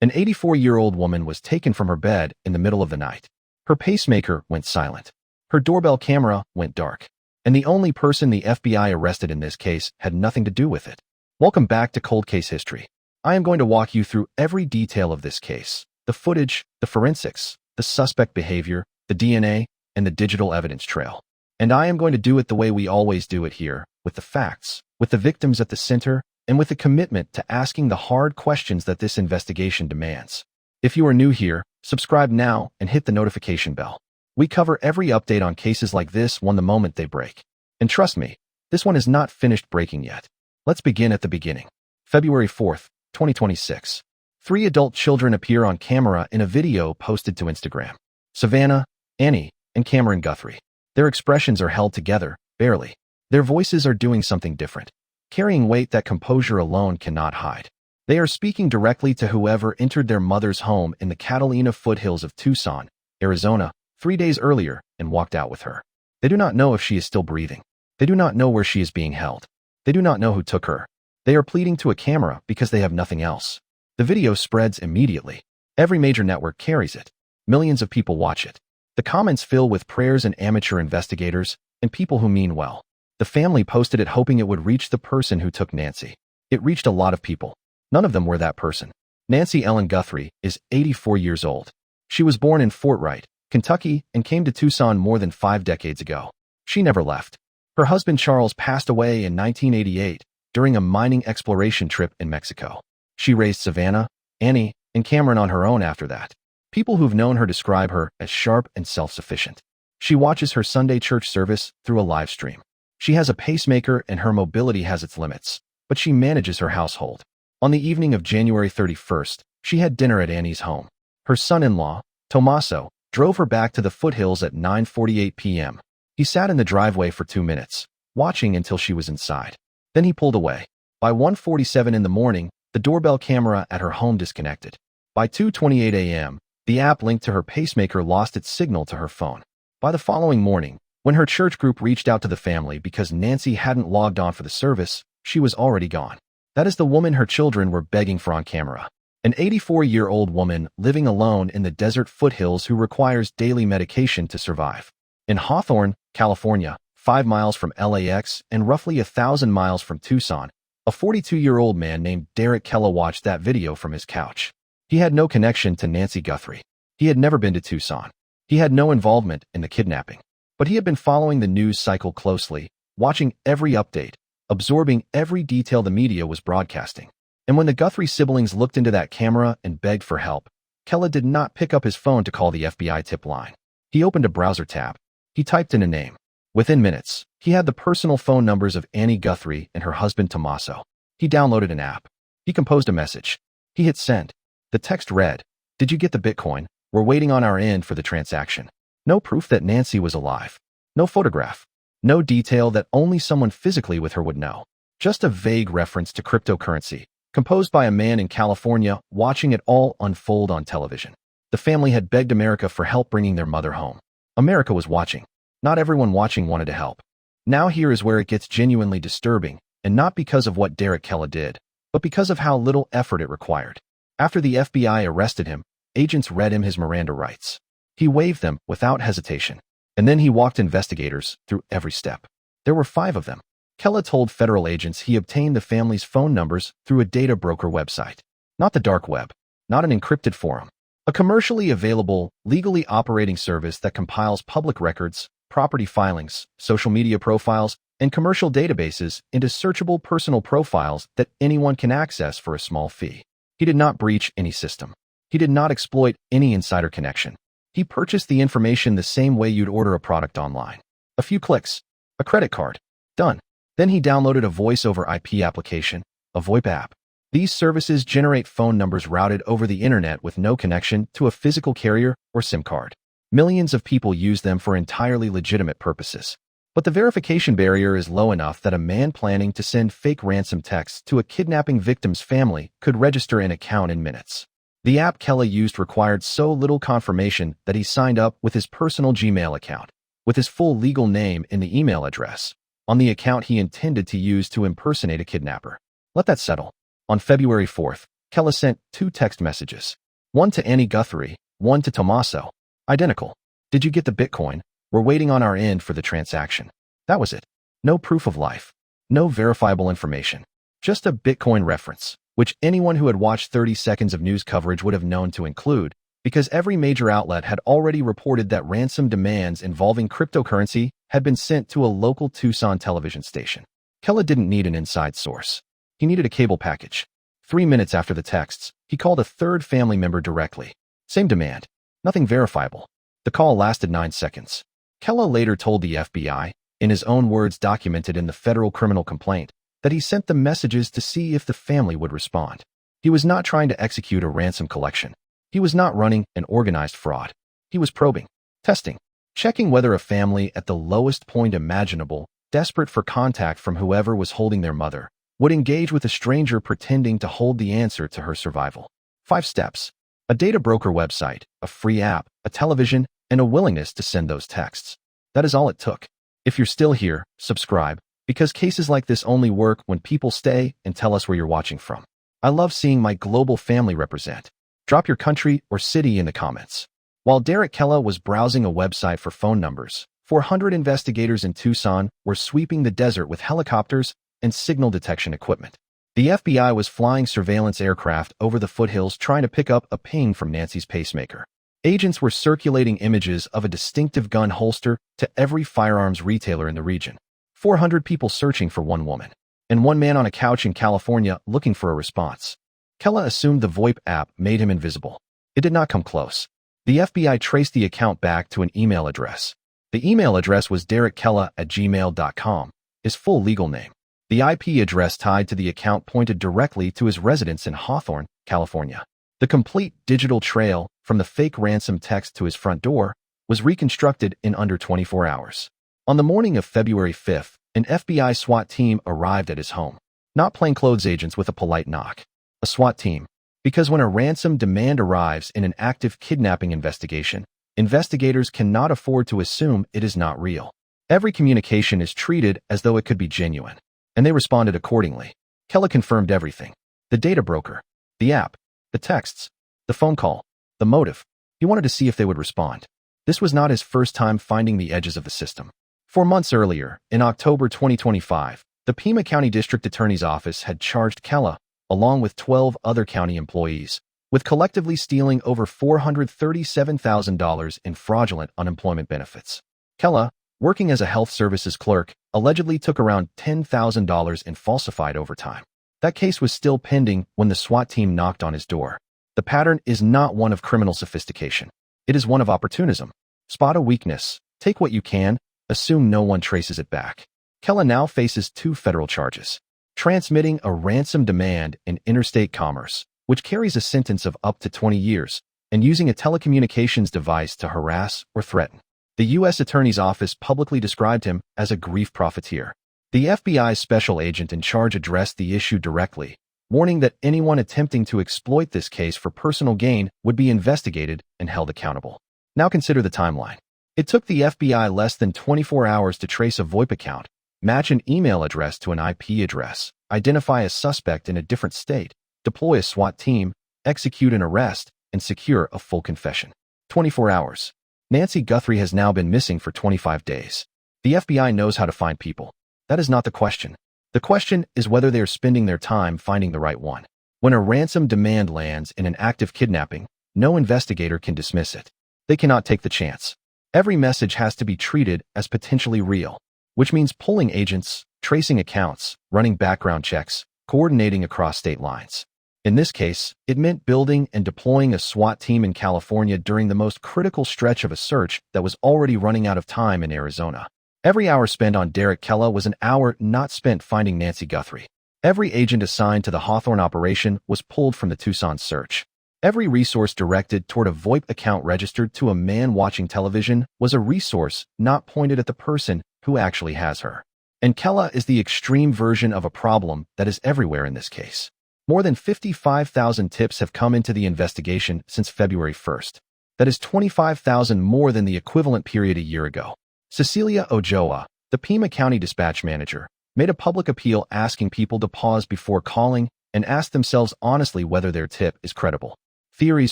An 84-year-old woman was taken from her bed in the middle of the night. Her pacemaker went silent. Her doorbell camera went dark. And the only person the FBI arrested in this case had nothing to do with it. Welcome back to Cold Case History. I am going to walk you through every detail of this case: the footage, the forensics, the suspect behavior, the DNA, and the digital evidence trail. And I am going to do it the way we always do it here, with the facts, with the victims at the center, and with a commitment to asking the hard questions that this investigation demands. If you are new here, subscribe now and hit the notification bell. We cover every update on cases like this one the moment they break. And trust me, this one is not finished breaking yet. Let's begin at the beginning. February 4th, 2026. 3 adult children appear on camera in a video posted to Instagram. Savannah, Annie, and Cameron Guthrie. Their expressions are held together, barely. Their voices are doing something different, carrying weight that composure alone cannot hide. They are speaking directly to whoever entered their mother's home in the Catalina foothills of Tucson, Arizona, 3 days earlier and walked out with her. They do not know if she is still breathing. They do not know where she is being held. They do not know who took her. They are pleading to a camera because they have nothing else. The video spreads immediately. Every major network carries it. Millions of people watch it. The comments fill with prayers and amateur investigators and people who mean well. The family posted it hoping it would reach the person who took Nancy. It reached a lot of people. None of them were that person. Nancy Ellen Guthrie is 84 years old. She was born in Fort Wright, Kentucky, and came to Tucson more than 5 decades ago. She never left. Her husband Charles passed away in 1988 during a mining exploration trip in Mexico. She raised Savannah, Annie, and Cameron on her own after that. People who've known her describe her as sharp and self-sufficient. She watches her Sunday church service through a live stream. She has a pacemaker and her mobility has its limits, but she manages her household. On the evening of January 31st, she had dinner at Annie's home. Her son-in-law, Tommaso, drove her back to the foothills at 9:48 p.m. He sat in the driveway for 2 minutes, watching until she was inside. Then he pulled away. By 1:47 in the morning, the doorbell camera at her home disconnected. By 2:28 a.m., the app linked to her pacemaker lost its signal to her phone. By the following morning, when her church group reached out to the family because Nancy hadn't logged on for the service, she was already gone. That is the woman her children were begging for on camera. An 84-year-old woman living alone in the desert foothills who requires daily medication to survive. In Hawthorne, California, 5 miles from LAX and roughly 1,000 miles from Tucson, a 42-year-old man named Derrick Callella watched that video from his couch. He had no connection to Nancy Guthrie. He had never been to Tucson. He had no involvement in the kidnapping. But he had been following the news cycle closely, watching every update, absorbing every detail the media was broadcasting. And when the Guthrie siblings looked into that camera and begged for help, Callella did not pick up his phone to call the FBI tip line. He opened a browser tab. He typed in a name. Within minutes, he had the personal phone numbers of Annie Guthrie and her husband Tommaso. He downloaded an app. He composed a message. He hit send. The text read, "Did you get the Bitcoin? We're waiting on our end for the transaction." No proof that Nancy was alive. No photograph. No detail that only someone physically with her would know. Just a vague reference to cryptocurrency, composed by a man in California watching it all unfold on television. The family had begged America for help bringing their mother home. America was watching. Not everyone watching wanted to help. Now here is where it gets genuinely disturbing, and not because of what Derrick Callella did, but because of how little effort it required. After the FBI arrested him, agents read him his Miranda rights. He waived them without hesitation, and then he walked investigators through every step. There were 5 of them. Callella told federal agents he obtained the family's phone numbers through a data broker website. Not the dark web, not an encrypted forum. A commercially available, legally operating service that compiles public records, property filings, social media profiles, and commercial databases into searchable personal profiles that anyone can access for a small fee. He did not breach any system. He did not exploit any insider connection. He purchased the information the same way you'd order a product online. A few clicks, a credit card, done. Then he downloaded a voice-over IP application, a VoIP app. These services generate phone numbers routed over the internet with no connection to a physical carrier or SIM card. Millions of people use them for entirely legitimate purposes. But the verification barrier is low enough that a man planning to send fake ransom texts to a kidnapping victim's family could register an account in minutes. The app Callella used required so little confirmation that he signed up with his personal Gmail account, with his full legal name in the email address, on the account he intended to use to impersonate a kidnapper. Let that settle. On February 4th, Callella sent 2 text messages. One to Nancy Guthrie, one to Tommaso. Identical. Did you get the Bitcoin? We're waiting on our end for the transaction. That was it. No proof of life. No verifiable information. Just a Bitcoin reference, which anyone who had watched 30 seconds of news coverage would have known to include, because every major outlet had already reported that ransom demands involving cryptocurrency had been sent to a local Tucson television station. Callella didn't need an inside source. He needed a cable package. 3 minutes after the texts, he called a third family member directly. Same demand. Nothing verifiable. The call lasted 9 seconds. Callella later told the FBI, in his own words documented in the federal criminal complaint, that he sent the messages to see if the family would respond. He was not trying to execute a ransom collection. He was not running an organized fraud. He was probing, testing, checking whether a family at the lowest point imaginable, desperate for contact from whoever was holding their mother, would engage with a stranger pretending to hold the answer to her survival. 5 steps. A data broker website, a free app, a television, and a willingness to send those texts. That is all it took. If you're still here, subscribe, because cases like this only work when people stay and tell us where you're watching from. I love seeing my global family represent. Drop your country or city in the comments. While Derrick Callella was browsing a website for phone numbers, 400 investigators in Tucson were sweeping the desert with helicopters and signal detection equipment. The FBI was flying surveillance aircraft over the foothills trying to pick up a ping from Nancy's pacemaker. Agents were circulating images of a distinctive gun holster to every firearms retailer in the region. 400 people searching for one woman, and one man on a couch in California looking for a response. Callella assumed the VoIP app made him invisible. It did not come close. The FBI traced the account back to an email address. The email address was derrickcallella@gmail.com, his full legal name. The IP address tied to the account pointed directly to his residence in Hawthorne, California. The complete digital trail from the fake ransom text to his front door was reconstructed in under 24 hours. On the morning of February 5th, an FBI SWAT team arrived at his home. Not plainclothes agents with a polite knock. A SWAT team. Because when a ransom demand arrives in an active kidnapping investigation, investigators cannot afford to assume it is not real. Every communication is treated as though it could be genuine, and they responded accordingly. Callella confirmed everything. The data broker, the app, the texts, the phone call, the motive. He wanted to see if they would respond. This was not his first time finding the edges of the system. 4 months earlier, in October 2025, the Pima County District Attorney's Office had charged Callella, along with 12 other county employees, with collectively stealing over $437,000 in fraudulent unemployment benefits. Callella, working as a health services clerk, allegedly took around $10,000 in falsified overtime. That case was still pending when the SWAT team knocked on his door. The pattern is not one of criminal sophistication. It is one of opportunism. Spot a weakness, take what you can, assume no one traces it back. Callella now faces 2 federal charges. Transmitting a ransom demand in interstate commerce, which carries a sentence of up to 20 years, and using a telecommunications device to harass or threaten. The U.S. Attorney's Office publicly described him as a grief profiteer. The FBI's special agent in charge addressed the issue directly, warning that anyone attempting to exploit this case for personal gain would be investigated and held accountable. Now consider the timeline. It took the FBI less than 24 hours to trace a VoIP account, match an email address to an IP address, identify a suspect in a different state, deploy a SWAT team, execute an arrest, and secure a full confession. 24 hours. Nancy Guthrie has now been missing for 25 days. The FBI knows how to find people. That is not the question. The question is whether they are spending their time finding the right one. When a ransom demand lands in an active kidnapping, no investigator can dismiss it. They cannot take the chance. Every message has to be treated as potentially real, which means pulling agents, tracing accounts, running background checks, coordinating across state lines. In this case, it meant building and deploying a SWAT team in California during the most critical stretch of a search that was already running out of time in Arizona. Every hour spent on Derrick Callella was an hour not spent finding Nancy Guthrie. Every agent assigned to the Hawthorne operation was pulled from the Tucson search. Every resource directed toward a VoIP account registered to a man watching television was a resource not pointed at the person who actually has her. And Callella is the extreme version of a problem that is everywhere in this case. More than 55,000 tips have come into the investigation since February 1st. That is 25,000 more than the equivalent period a year ago. Cecilia Ojoa, the Pima County dispatch manager, made a public appeal asking people to pause before calling and ask themselves honestly whether their tip is credible. Theories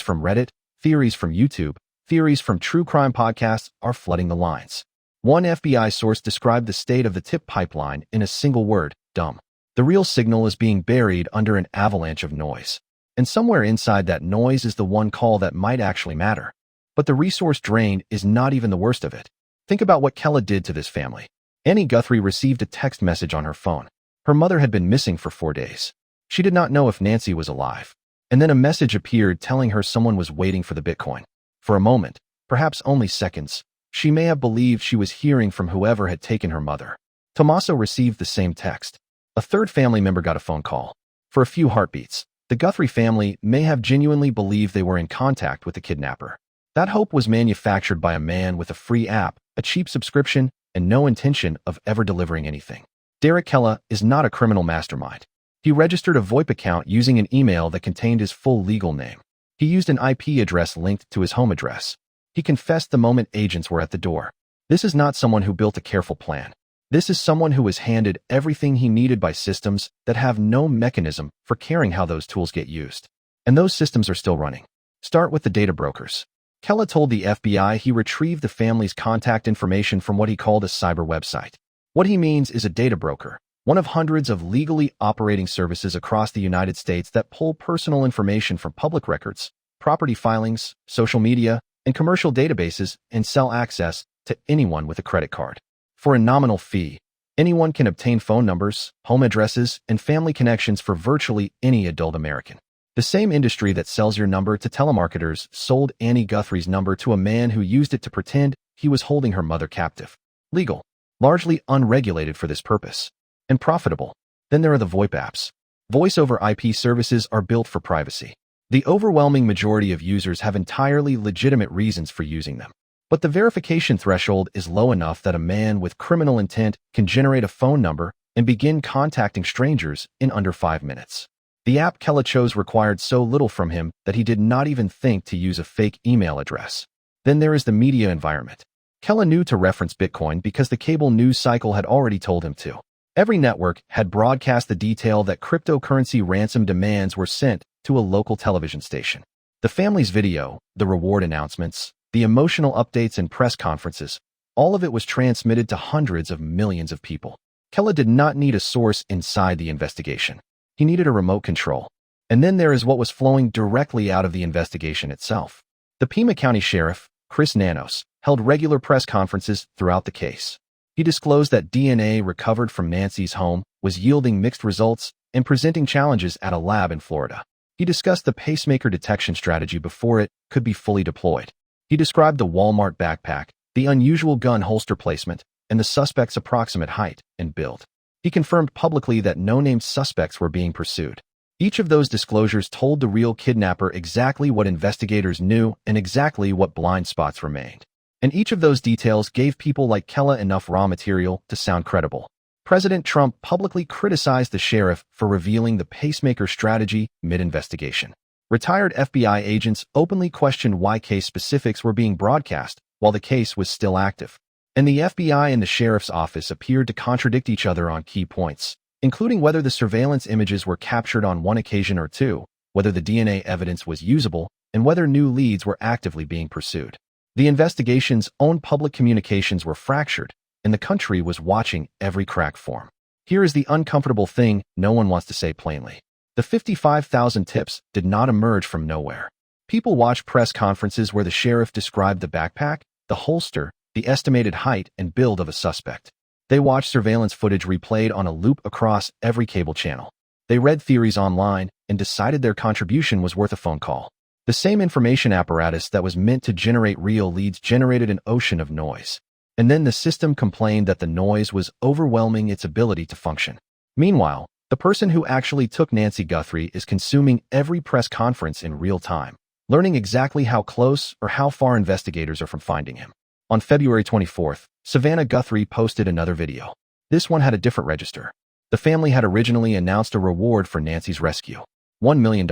from Reddit, theories from YouTube, theories from true crime podcasts are flooding the lines. One FBI source described the state of the tip pipeline in a single word: dumb. The real signal is being buried under an avalanche of noise. And somewhere inside that noise is the one call that might actually matter. But the resource drain is not even the worst of it. Think about what Callella did to this family. Nancy Guthrie received a text message on her phone. Her mother had been missing for 4 days. She did not know if Nancy was alive. And then a message appeared telling her someone was waiting for the Bitcoin. For a moment, perhaps only seconds, she may have believed she was hearing from whoever had taken her mother. Tommaso received the same text. A third family member got a phone call. For a few heartbeats, the Guthrie family may have genuinely believed they were in contact with the kidnapper. That hope was manufactured by a man with a free app, a cheap subscription, and no intention of ever delivering anything. Derrick Callella is not a criminal mastermind. He registered a VoIP account using an email that contained his full legal name. He used an IP address linked to his home address. He confessed the moment agents were at the door. This is not someone who built a careful plan. This is someone who was handed everything he needed by systems that have no mechanism for caring how those tools get used. And those systems are still running. Start with the data brokers. Callella told the FBI he retrieved the family's contact information from what he called a cyber website. What he means is a data broker, one of hundreds of legally operating services across the United States that pull personal information from public records, property filings, social media, and commercial databases and sell access to anyone with a credit card. For a nominal fee, anyone can obtain phone numbers, home addresses, and family connections for virtually any adult American. The same industry that sells your number to telemarketers sold Nancy Guthrie's number to a man who used it to pretend he was holding her mother captive. Legal, largely unregulated for this purpose, and profitable. Then there are the VoIP apps. Voice over IP services are built for privacy. The overwhelming majority of users have entirely legitimate reasons for using them. But the verification threshold is low enough that a man with criminal intent can generate a phone number and begin contacting strangers in under 5 minutes. The app Callella chose required so little from him that he did not even think to use a fake email address. Then there is the media environment. Callella knew to reference Bitcoin because the cable news cycle had already told him to. Every network had broadcast the detail that cryptocurrency ransom demands were sent to a local television station. The family's video, the reward announcements, the emotional updates and press conferences, all of it was transmitted to hundreds of millions of people. Callella did not need a source inside the investigation. He needed a remote control. And then there is what was flowing directly out of the investigation itself. The Pima County Sheriff, Chris Nanos, held regular press conferences throughout the case. He disclosed that DNA recovered from Nancy's home was yielding mixed results and presenting challenges at a lab in Florida. He discussed the pacemaker detection strategy before it could be fully deployed. He described the Walmart backpack, the unusual gun holster placement, and the suspect's approximate height and build. He confirmed publicly that no named suspects were being pursued. Each of those disclosures told the real kidnapper exactly what investigators knew and exactly what blind spots remained. And each of those details gave people like Callella enough raw material to sound credible. President Trump publicly criticized the sheriff for revealing the pacemaker strategy mid-investigation. Retired FBI agents openly questioned why case specifics were being broadcast while the case was still active. And the FBI and the sheriff's office appeared to contradict each other on key points, including whether the surveillance images were captured on one occasion or two, whether the DNA evidence was usable, and whether new leads were actively being pursued. The investigation's own public communications were fractured, and the country was watching every crack form. Here is the uncomfortable thing no one wants to say plainly. The 55,000 tips did not emerge from nowhere. People watched press conferences where the sheriff described the backpack, the holster, the estimated height and build of a suspect. They watched surveillance footage replayed on a loop across every cable channel. They read theories online and decided their contribution was worth a phone call. The same information apparatus that was meant to generate real leads generated an ocean of noise. And then the system complained that the noise was overwhelming its ability to function. Meanwhile, the person who actually took Nancy Guthrie is consuming every press conference in real time, learning exactly how close or how far investigators are from finding him. On February 24th, Savannah Guthrie posted another video. This one had a different register. The family had originally announced a reward for Nancy's rescue, $1 million.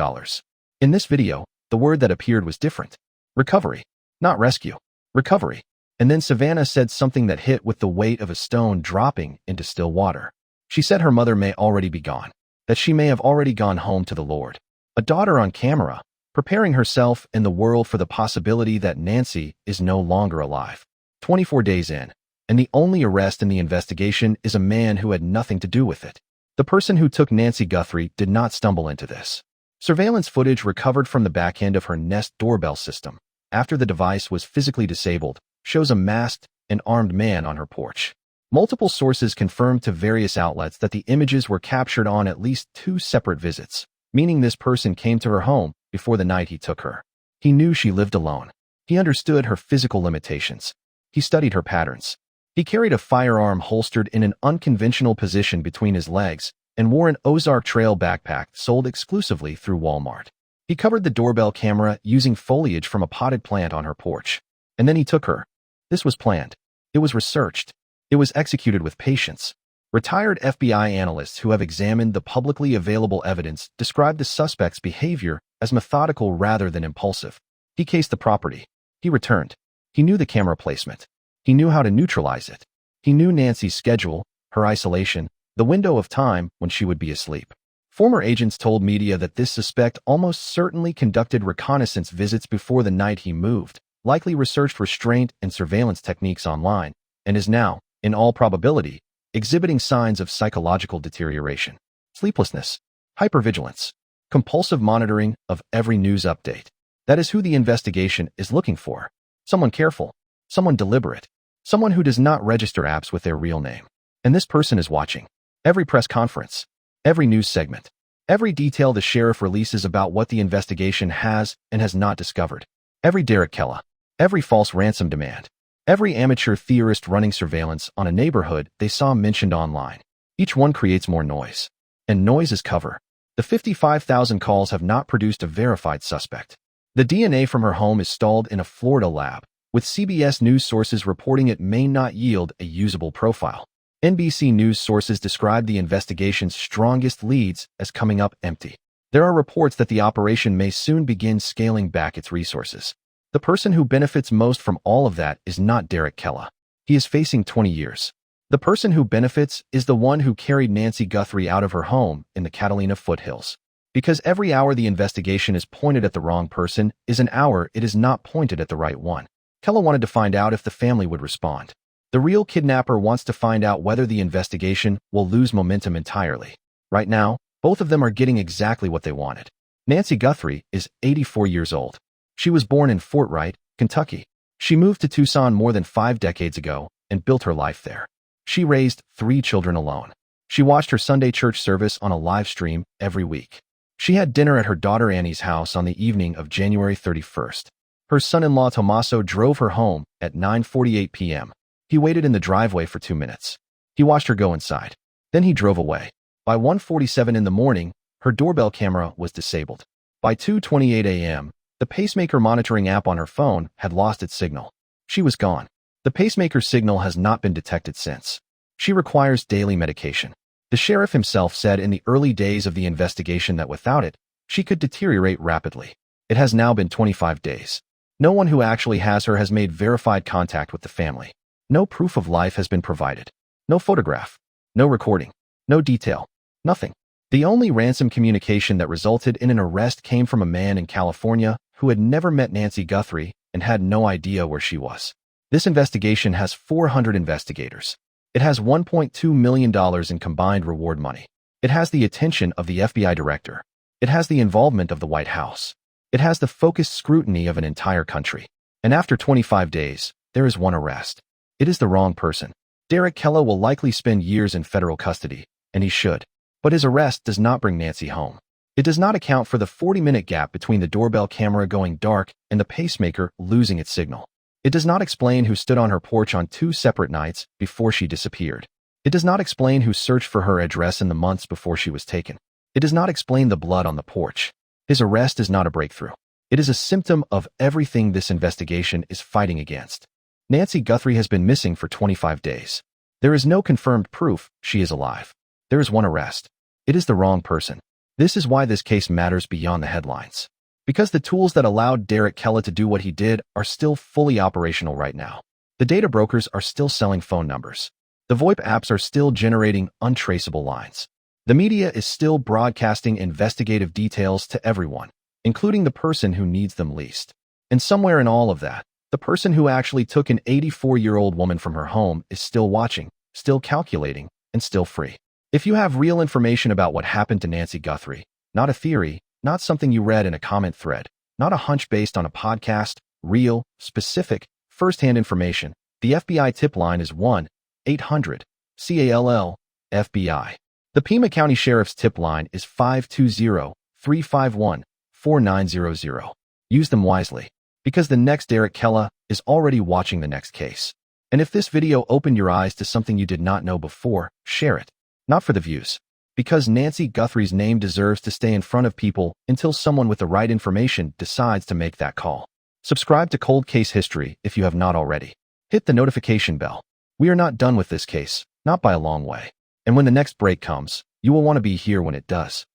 In this video, the word that appeared was different. Recovery. Not rescue. Recovery. And then Savannah said something that hit with the weight of a stone dropping into still water. She said her mother may already be gone. that she may have already gone home to the Lord. A daughter on camera, preparing herself and the world for the possibility that Nancy is no longer alive. 24 days in, and the only arrest in the investigation is a man who had nothing to do with it. The person who took Nancy Guthrie did not stumble into this. Surveillance footage recovered from the back end of her Nest doorbell system, after the device was physically disabled, shows a masked and armed man on her porch. Multiple sources confirmed to various outlets that the images were captured on at least 2 separate visits, meaning this person came to her home before the night he took her. He knew she lived alone. He understood her physical limitations. He studied her patterns. He carried a firearm holstered in an unconventional position between his legs and wore an Ozark Trail backpack sold exclusively through Walmart. He covered the doorbell camera using foliage from a potted plant on her porch. And then he took her. This was planned. It was researched. It was executed with patience. Retired FBI analysts who have examined the publicly available evidence describe the suspect's behavior as methodical rather than impulsive. He cased the property. He returned. He knew the camera placement. He knew how to neutralize it. He knew Nancy's schedule, her isolation, the window of time when she would be asleep. Former agents told media that this suspect almost certainly conducted reconnaissance visits before the night he moved, likely researched restraint and surveillance techniques online, and is now, in all probability, exhibiting signs of psychological deterioration. Sleeplessness, hypervigilance, compulsive monitoring of every news update. That is who the investigation is looking for. Someone careful, someone deliberate, someone who does not register apps with their real name. And this person is watching. Every press conference, every news segment, every detail the sheriff releases about what the investigation has and has not discovered. Every Derrick Callella, every false ransom demand, every amateur theorist running surveillance on a neighborhood they saw mentioned online. Each one creates more noise. And noise is cover. The 55,000 calls have not produced a verified suspect. The DNA from her home is stalled in a Florida lab, with CBS News sources reporting it may not yield a usable profile. NBC News sources describe the investigation's strongest leads as coming up empty. There are reports that the operation may soon begin scaling back its resources. The person who benefits most from all of that is not Derrick Callella. He is facing 20 years. The person who benefits is the one who carried Nancy Guthrie out of her home in the Catalina foothills. Because every hour the investigation is pointed at the wrong person is an hour it is not pointed at the right one. Callella wanted to find out if the family would respond. The real kidnapper wants to find out whether the investigation will lose momentum entirely. Right now, both of them are getting exactly what they wanted. Nancy Guthrie is 84 years old. She was born in Fort Wright, Kentucky. She moved to Tucson more than 5 decades ago and built her life there. She raised 3 children alone. She watched her Sunday church service on a live stream every week. She had dinner at her daughter Annie's house on the evening of January 31st. Her son-in-law Tommaso drove her home at 9:48 p.m. He waited in the driveway for 2 minutes. He watched her go inside. Then he drove away. By 1:47 in the morning, her doorbell camera was disabled. By 2:28 a.m., the pacemaker monitoring app on her phone had lost its signal. She was gone. The pacemaker signal has not been detected since. She requires daily medication. The sheriff himself said in the early days of the investigation that without it, she could deteriorate rapidly. It has now been 25 days. No one who actually has her has made verified contact with the family. No proof of life has been provided. No photograph. No recording. No detail. Nothing. The only ransom communication that resulted in an arrest came from a man in California who had never met Nancy Guthrie and had no idea where she was. This investigation has 400 investigators. It has $1.2 million in combined reward money. It has the attention of the FBI director. It has the involvement of the White House. It has the focused scrutiny of an entire country. And after 25 days, there is one arrest. It is the wrong person. Derrick Callella will likely spend years in federal custody, and he should. But his arrest does not bring Nancy home. It does not account for the 40-minute gap between the doorbell camera going dark and the pacemaker losing its signal. It does not explain who stood on her porch on 2 separate nights before she disappeared. It does not explain who searched for her address in the months before she was taken. It does not explain the blood on the porch. His arrest is not a breakthrough. It is a symptom of everything this investigation is fighting against. Nancy Guthrie has been missing for 25 days. There is no confirmed proof she is alive. There is one arrest. It is the wrong person. This is why this case matters beyond the headlines. Because the tools that allowed Derrick Callella to do what he did are still fully operational right now. The data brokers are still selling phone numbers. The VoIP apps are still generating untraceable lines. The media is still broadcasting investigative details to everyone, including the person who needs them least. And somewhere in all of that, the person who actually took an 84-year-old woman from her home is still watching, still calculating, and still free. If you have real information about what happened to Nancy Guthrie, not a theory, not something you read in a comment thread, not a hunch based on a podcast, real, specific, first-hand information, the FBI tip line is 1-800-CALL-FBI. The Pima County Sheriff's tip line is 520-351-4900. Use them wisely, because the next Derrick Callella is already watching the next case. And if this video opened your eyes to something you did not know before, share it. Not for the views, because Nancy Guthrie's name deserves to stay in front of people until someone with the right information decides to make that call. Subscribe to Cold Case History if you have not already. Hit the notification bell. We are not done with this case, not by a long way. And when the next break comes, you will want to be here when it does.